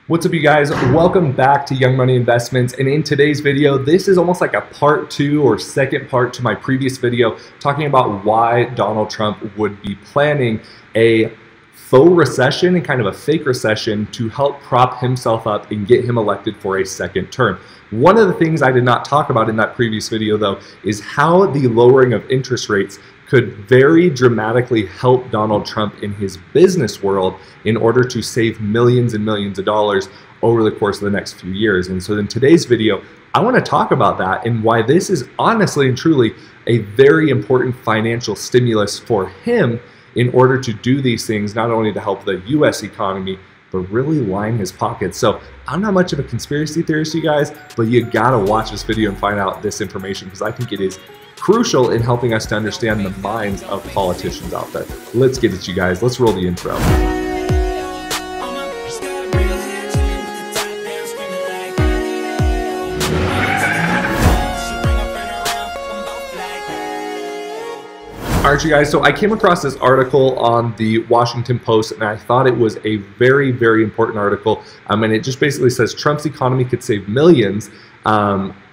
What's up, you guys? Welcome back to Young Money Investments, and in today's video, this is almost like a part two or second part to my previous video talking about why Donald Trump would be planning a faux recession and kind of a fake recession to help prop himself up and get him elected for a second term. One of the things I did not talk about in that previous video, though, is how the lowering of interest rates could very dramatically help Donald Trump in his business world in order to save millions and millions of dollars over the course of the next few years. And so in today's video, I want to talk about that and why this is honestly and truly a very important financial stimulus for him in order to do these things, not only to help the US economy, but really line his pockets. So I'm not much of a conspiracy theorist, you guys, but you gotta watch this video and find out this information because I think it is crucial in helping us to understand the minds of politicians out there. Let's get it, you guys. Let's roll the intro. All right, you guys, so I came across this article on the Washington Post, and I thought it was a very, very important article. And it just basically says Trump's economy could save millions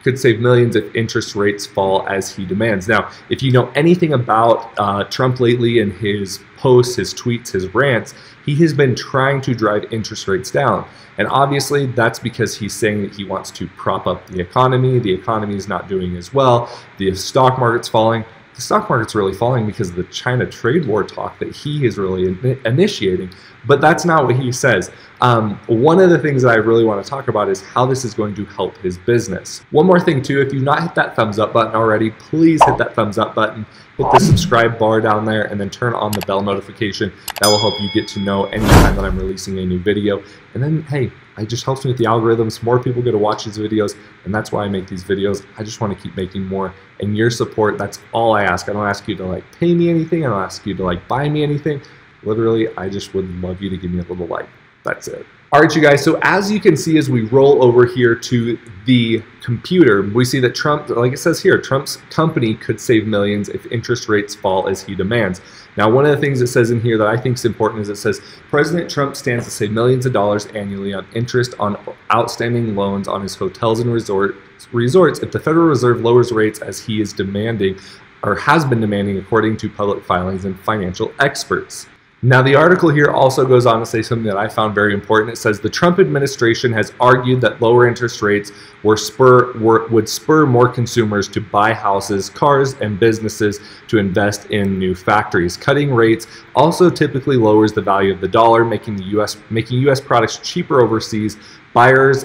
if interest rates fall as he demands. Now, if you know anything about Trump lately and his posts, his tweets, his rants, he has been trying to drive interest rates down. And obviously that's because he's saying that he wants to prop up the economy. The economy is not doing as well. The stock market's falling. The stock market's really falling because of the China trade war talk that he is really initiating. But that's not what he says. One of the things that I really want to talk about is how this is going to help his business. One more thing too, if you've not hit that thumbs up button already, please hit that thumbs up button, hit the subscribe bar down there, and then turn on the bell notification. That will help you get to know anytime that I'm releasing a new video. And then, hey, it just helps me with the algorithms. More people get to watch these videos, and that's why I make these videos. I just want to keep making more, and your support, that's all I ask. I don't ask you to pay me anything. I don't ask you to buy me anything. Literally, I just would love you to give me a little like. That's it. All right, you guys, so as you can see, as we roll over here to the computer, we see that Trump, like it says here, Trump's company could save millions if interest rates fall as he demands. Now, one of the things it says in here that I think is important is it says, President Trump stands to save millions of dollars annually on interest on outstanding loans on his hotels and resorts if the Federal Reserve lowers rates as he is demanding or has been demanding according to public filings and financial experts. Now, the article here also goes on to say something that I found very important. It says the Trump administration has argued that lower interest rates would spur more consumers to buy houses, cars, and businesses to invest in new factories. Cutting rates also typically lowers the value of the dollar, making U.S. products cheaper overseas buyers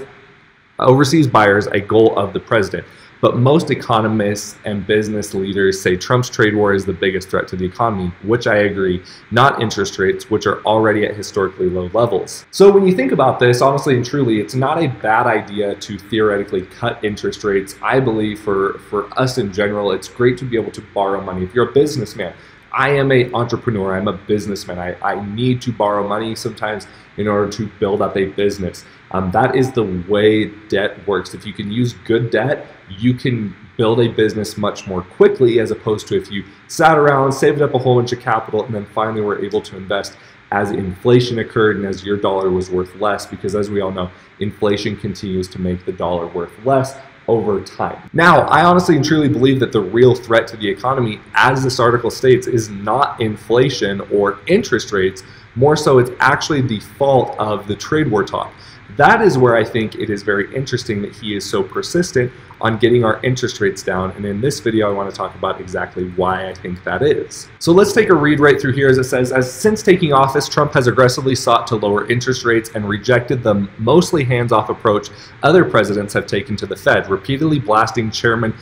a goal of the president. But most economists and business leaders say Trump's trade war is the biggest threat to the economy, which I agree, not interest rates, which are already at historically low levels. So when you think about this, honestly and truly, it's not a bad idea to theoretically cut interest rates. I believe for us in general, it's great to be able to borrow money. If you're a businessman, I am an entrepreneur, I'm a businessman. I need to borrow money sometimes in order to build up a business. That is the way debt works. If you can use good debt, you can build a business much more quickly as opposed to if you sat around, saved up a whole bunch of capital, and then finally were able to invest as inflation occurred and as your dollar was worth less, because as we all know, inflation continues to make the dollar worth less over time. Now, I honestly and truly believe that the real threat to the economy, as this article states, is not inflation or interest rates. More so, it's actually the fault of the trade war talk. That is where I think it is very interesting that he is so persistent on getting our interest rates down. And in this video, I want to talk about exactly why I think that is. So let's take a read right through here as it says, since taking office, Trump has aggressively sought to lower interest rates and rejected the mostly hands-off approach other presidents have taken to the Fed, repeatedly blasting Chairman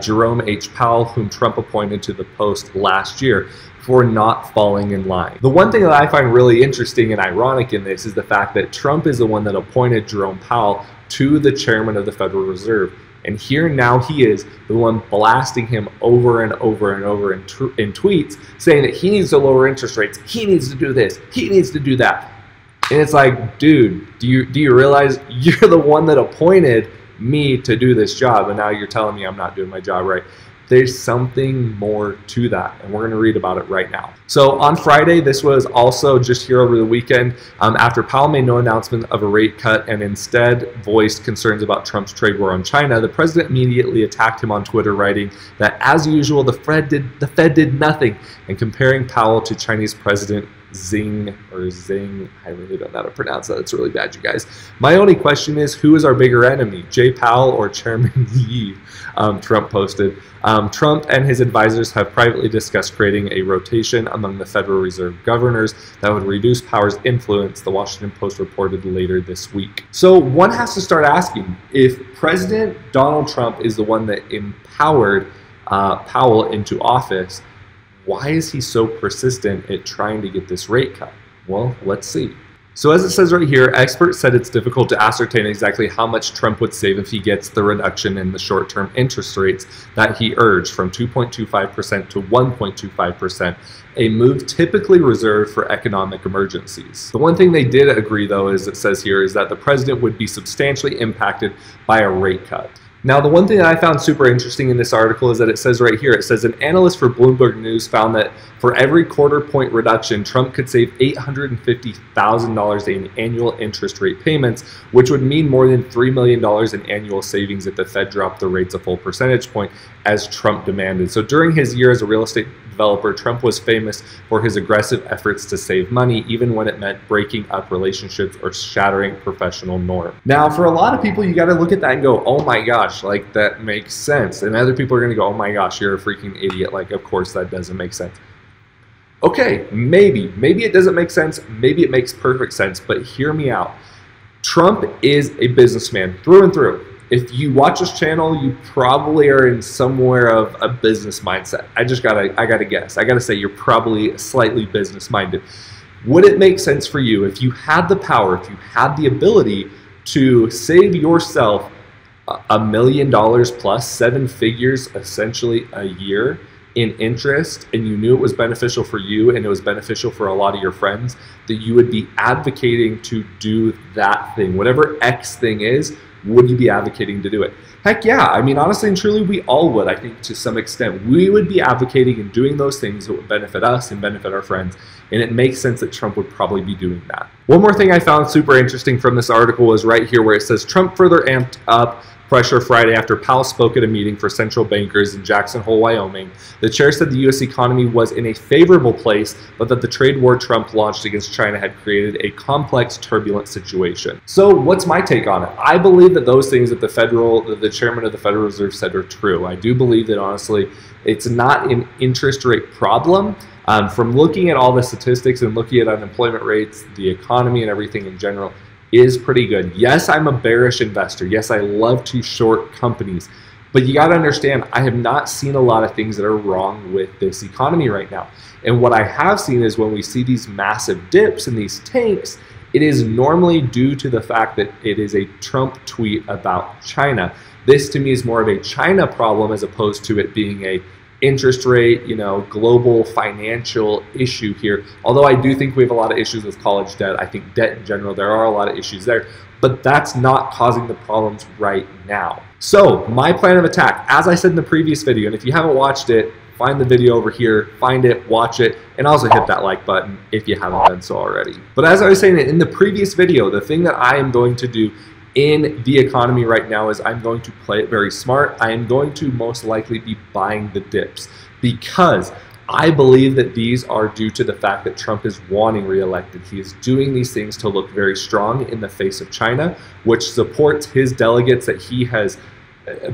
Jerome H. Powell, whom Trump appointed to the post last year, for not falling in line. The one thing that I find really interesting and ironic in this is the fact that Trump is the one that appointed Jerome Powell to the chairman of the Federal Reserve. And here now he is the one blasting him over and over and over in tweets, saying that he needs to lower interest rates, he needs to do this, he needs to do that. And it's like, dude, do you realize you're the one that appointed me to do this job, and now you're telling me I'm not doing my job right? There's something more to that, and we're going to read about it right now. So on Friday, this was also just here over the weekend, after Powell made no announcement of a rate cut and instead voiced concerns about Trump's trade war on China, the president immediately attacked him on Twitter, writing that, as usual, the Fed did nothing, and comparing Powell to Chinese President Xing, I really don't know how to pronounce that. It's really bad, you guys. My only question is, who is our bigger enemy, Jay Powell or Chairman Yi? Trump posted. Trump and his advisors have privately discussed creating a rotation among the Federal Reserve governors that would reduce Powell's influence, the Washington Post reported later this week. So one has to start asking, if President Donald Trump is the one that empowered Powell into office, why is he so persistent at trying to get this rate cut? Well, let's see. So as it says right here, experts said it's difficult to ascertain exactly how much Trump would save if he gets the reduction in the short-term interest rates that he urged from 2.25% to 1.25%, a move typically reserved for economic emergencies. The one thing they did agree, though, as it says here, is that the president would be substantially impacted by a rate cut. Now, the one thing that I found super interesting in this article is that it says right here, it says an analyst for Bloomberg News found that for every quarter-point reduction, Trump could save $850,000 in annual interest rate payments, which would mean more than $3 million in annual savings if the Fed dropped the rates a full percentage point, as Trump demanded. So during his year as a real estate developer, Trump was famous for his aggressive efforts to save money, even when it meant breaking up relationships or shattering professional norms. Now, for a lot of people, you got to look at that and go, oh my gosh, like that makes sense. And other people are going to go, oh my gosh, you're a freaking idiot. Like, of course that doesn't make sense. Okay, maybe it doesn't make sense. Maybe it makes perfect sense, but hear me out. Trump is a businessman through and through. If you watch this channel, you probably are in somewhere of a business mindset. I gotta guess. I gotta say you're probably slightly business minded. Would it make sense for you if you had the power, if you had the ability to save yourself $1 million plus, 7 figures essentially a year in interest, and you knew it was beneficial for you and it was beneficial for a lot of your friends, that you would be advocating to do that thing, whatever X thing is? Would you be advocating to do it? Heck yeah. I mean, honestly and truly, we all would, I think, to some extent. We would be advocating and doing those things that would benefit us and benefit our friends. And it makes sense that Trump would probably be doing that. One more thing I found super interesting from this article was right here where it says Trump further amped up pressure Friday after Powell spoke at a meeting for central bankers in Jackson Hole, Wyoming. The chair said the U.S. economy was in a favorable place, but that the trade war Trump launched against China had created a complex, turbulent situation. So what's my take on it? I believe that those things that the chairman of the Federal Reserve said are true. I do believe that, honestly, it's not an interest rate problem. From looking at all the statistics and looking at unemployment rates, the economy and everything in general, is pretty good. Yes, I'm a bearish investor. Yes, I love to short companies. But you got to understand, I have not seen a lot of things that are wrong with this economy right now. And what I have seen is when we see these massive dips and these tanks, it is normally due to the fact that it is a Trump tweet about China. This to me is more of a China problem as opposed to it being a interest rate, global financial issue here. Although I do think we have a lot of issues with college debt. I think debt in general, there are a lot of issues there, but that's not causing the problems right now. So my plan of attack, as I said in the previous video, and if you haven't watched it, find the video over here, find it, watch it, and also hit that like button if you haven't done so already. But as I was saying in the previous video, the thing that I am going to do in the economy right now is I'm going to play it very smart. I am going to most likely be buying the dips because I believe that these are due to the fact that Trump is wanting reelected. He is doing these things to look very strong in the face of China, which supports his delegates that he has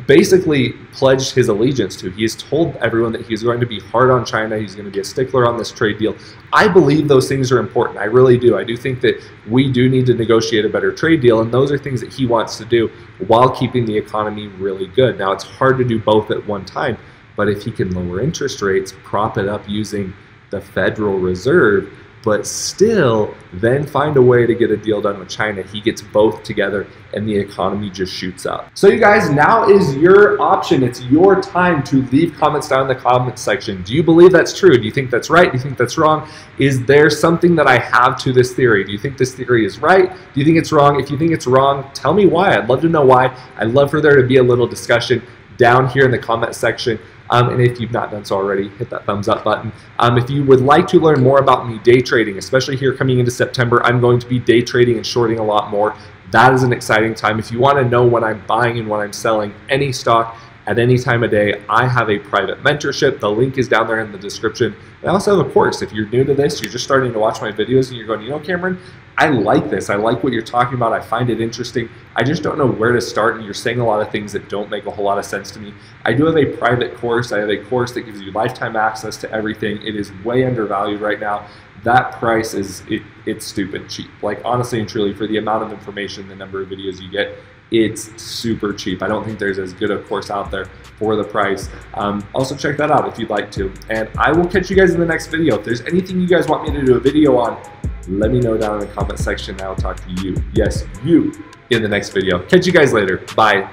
basically pledged his allegiance to. He has told everyone that he's going to be hard on China. He's going to be a stickler on this trade deal. I believe those things are important. I really do. I do think that we do need to negotiate a better trade deal, and those are things that he wants to do while keeping the economy really good. Now, it's hard to do both at one time, but if he can lower interest rates, prop it up using the Federal Reserve, but still then find a way to get a deal done with China, he gets both together and the economy just shoots up. So you guys, now is your option. It's your time to leave comments down in the comments section. Do you believe that's true? Do you think that's right? Do you think that's wrong? Is there something that I have to this theory? Do you think this theory is right? Do you think it's wrong? If you think it's wrong, tell me why. I'd love to know why. I'd love for there to be a little discussion down here in the comment section. And if you've not done so already, hit that thumbs up button. If you would like to learn more about me day trading, especially here coming into September, I'm going to be day trading and shorting a lot more. That is an exciting time. If you want to know when I'm buying and when I'm selling any stock at any time of day, I have a private mentorship. The link is down there in the description. I also have a course. If you're new to this, you're just starting to watch my videos and you're going, you know, Cameron, I like this. I like what you're talking about. I find it interesting. I just don't know where to start, and you're saying a lot of things that don't make a whole lot of sense to me. I do have a private course. I have a course that gives you lifetime access to everything. It is way undervalued right now. That price is, it's stupid cheap. Like, honestly and truly, for the amount of information, the number of videos you get, it's super cheap. I don't think there's as good a course out there for the price. Also check that out if you'd like to. And I will catch you guys in the next video. If there's anything you guys want me to do a video on, let me know down in the comment section and I'll talk to you. Yes, you in the next video. Catch you guys later. Bye.